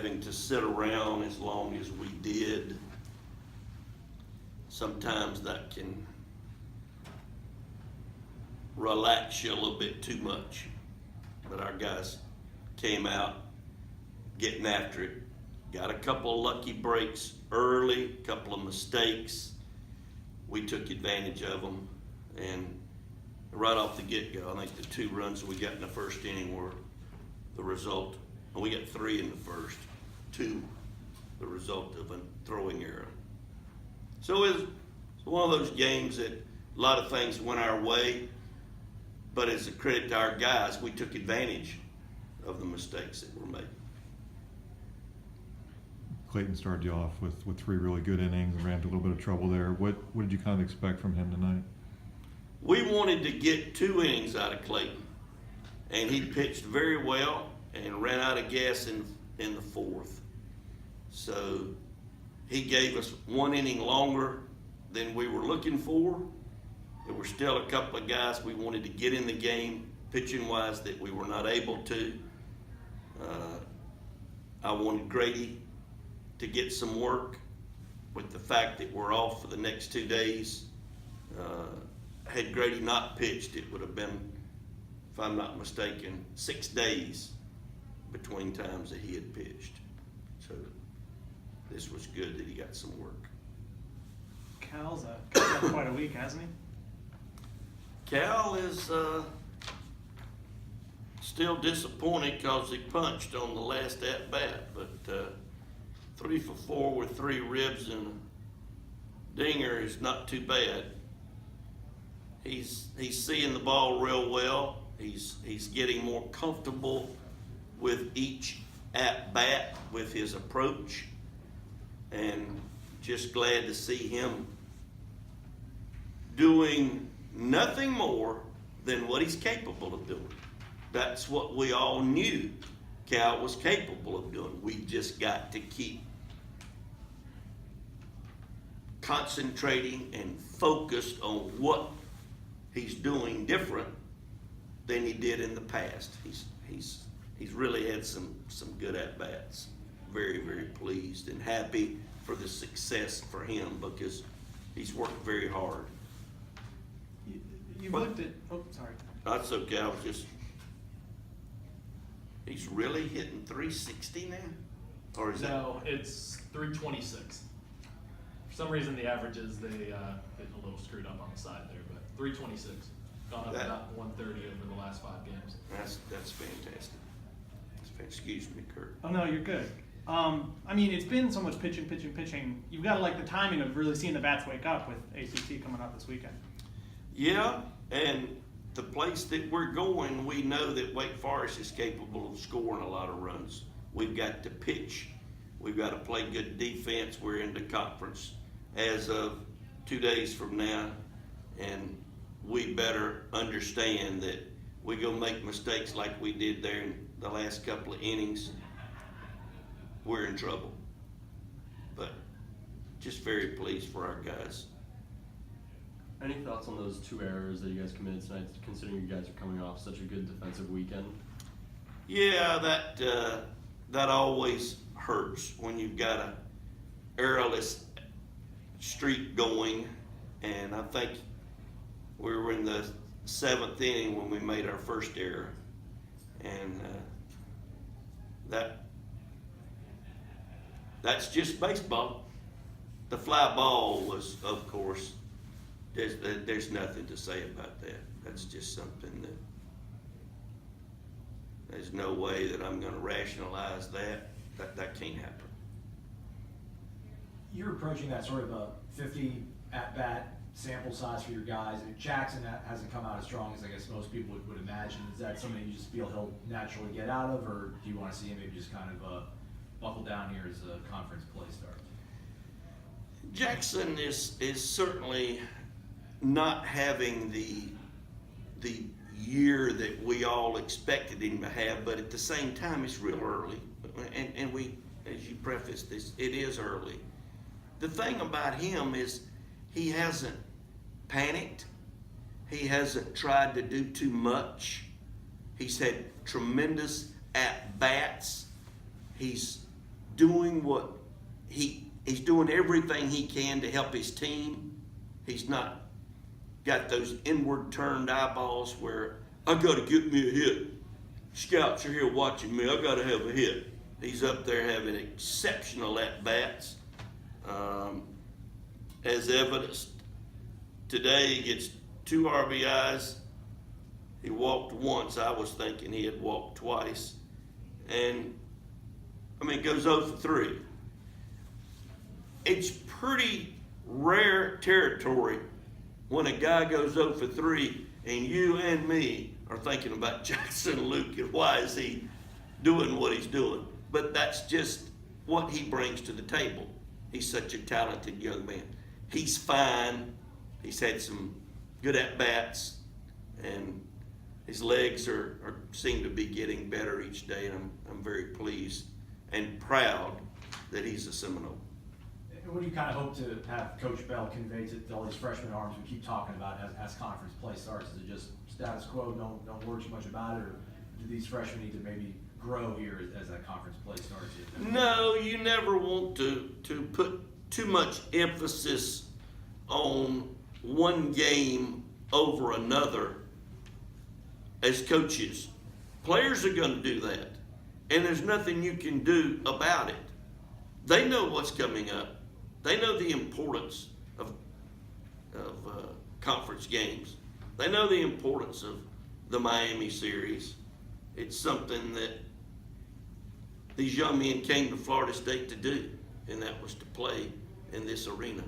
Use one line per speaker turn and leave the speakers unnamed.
having to sit around as long as we did, sometimes that can relax you a little bit too much. But our guys came out getting after it. Got a couple of lucky breaks early, a couple of mistakes. We took advantage of them, and right off the get-go, I think the 2 runs we got in the first inning were the result. And we got 3 in the first, 2 the result of a throwing error. So it was one of those games that a lot of things went our way, but as a credit to our guys, we took advantage of the mistakes that were made.
Clayton started you off with 3 really good innings and ran into a little bit of trouble there. What did you kind of expect from him tonight?
We wanted to get 2 innings out of Clayton, and he pitched very well and ran out of gas in the 4th. So he gave us 1 inning longer than we were looking for. There were still a couple of guys we wanted to get in the game, pitching-wise, that we were not able to. I wanted Grady to get some work with the fact that we're off for the next 2 days. Had Grady not pitched, it would have been, if I'm not mistaken, 6 days between times that he had pitched. So this was good that he got some work.
Cal's had quite a week, hasn't he?
Cal is still disappointed because he punched on the last at-bat, but 3 for 4 with 3 ribs and a dinger is not too bad. He's seeing the ball real well. He's getting more comfortable with each at-bat with his approach, and just glad to see him doing nothing more than what he's capable of doing. That's what we all knew Cal was capable of doing. We just got to keep concentrating and focused on what he's doing different than he did in the past. He's really had some good at-bats. Very, very pleased and happy for the success for him because he's worked very hard.
You looked at, oh, sorry.
That's okay, I was just, he's really hitting 360 now? Or is
No, it's 326. For some reason, the averages, they get a little screwed up on the side there, but 326. Gone up about 130 over the last 5 games.
That's fantastic. Excuse me, Kurt.
Oh, no, you're good. I mean, it's been so much pitching. You've got to like the timing of really seeing the bats wake up with ACC coming up this weekend.
Yeah, and the place that we're going, we know that Wake Forest is capable of scoring a lot of runs. We've got to pitch. We've got to play good defense. We're in the conference as of 2 days from now, and we better understand that we're going to make mistakes like we did there in the last couple of innings. We're in trouble. But just very pleased for our guys.
Any thoughts on those 2 errors that you guys committed tonight, considering you guys are coming off such a good defensive weekend?
Yeah, that always hurts when you've got a errorless streak going, and I think we were in the 7th inning when we made our first error, and that's just baseball. The fly ball was, of course, there's nothing to say about that. That's just something that there's no way that I'm going to rationalize that. That can't happen.
You're approaching that sort of a 50 at-bat sample size for your guys. And Jackson hasn't come out as strong as I guess most people would imagine. Is that something you just feel he'll naturally get out of, or do you want to see him maybe just kind of buckle down here as a conference play starts?
Jackson is certainly not having the year that we all expected him to have, but at the same time, it's real early. And we, as you preface this, it is early. The thing about him is he hasn't panicked. He hasn't tried to do too much. He's had tremendous at-bats. He's doing what he's doing everything he can to help his team. He's not got those inward turned eyeballs where I gotta get me a hit. Scouts are here watching me, I gotta have a hit. He's up there having exceptional at-bats. As evidenced today, he gets 2 RBIs. He walked once. I was thinking he had walked twice. And, I mean, goes 0 for 3. It's pretty rare territory when a guy goes 0 for 3 and you and me are thinking about Jackson Luke and why is he doing what he's doing. But that's just what he brings to the table. He's such a talented young man. He's fine. He's had some good at-bats, and his legs seem to be getting better each day, and I'm very pleased and proud that he's a Seminole.
And what do you kind of hope to have Coach Bell convey to all these freshman arms we keep talking about as conference play starts? Is it just status quo, don't worry too much about it, or do these freshmen need to maybe grow here as that conference play starts?
No, you never want to put too much emphasis on one game over another as coaches. Players are going to do that, and there's nothing you can do about it. They know what's coming up. They know the importance of conference games. They know the importance of the Miami series. It's something that these young men came to Florida State to do, and that was to play in this arena.